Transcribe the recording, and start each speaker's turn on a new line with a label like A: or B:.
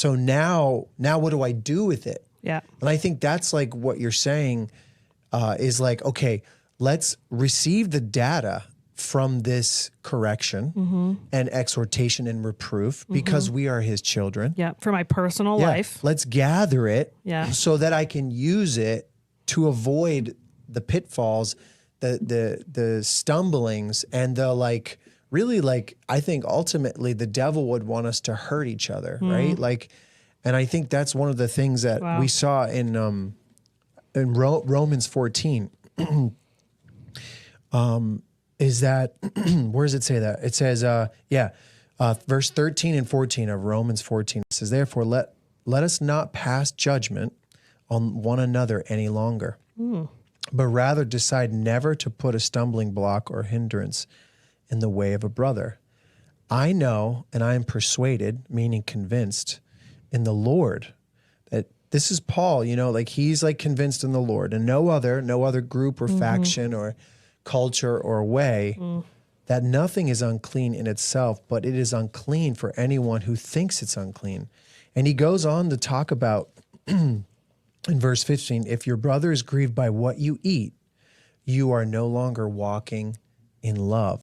A: So now what do I do with it?
B: Yeah.
A: And I think that's like what you're saying is like, okay, let's receive the data from this correction and exhortation and reproof because we are his children.
B: Yeah. For my personal life.
A: Let's gather it
B: so
A: that I can use it to avoid the pitfalls, the stumblings, and the like, really, like, I think ultimately the devil would want us to hurt each other, right? Like, and I think that's one of the things that we saw in Romans 14. Is that, where does it say that? It says, verse 13 and 14 of Romans 14. It says, therefore, let us not pass judgment on one another any longer, but rather decide never to put a stumbling block or hindrance in the way of a brother. I know, and I am persuaded, meaning convinced, in the Lord, that this is Paul, you know, like he's like convinced in the Lord, and no other group or faction or culture or way, that nothing is unclean in itself, but it is unclean for anyone who thinks it's unclean. And he goes on to talk about in verse 15, if your brother is grieved by what you eat, you are no longer walking in love.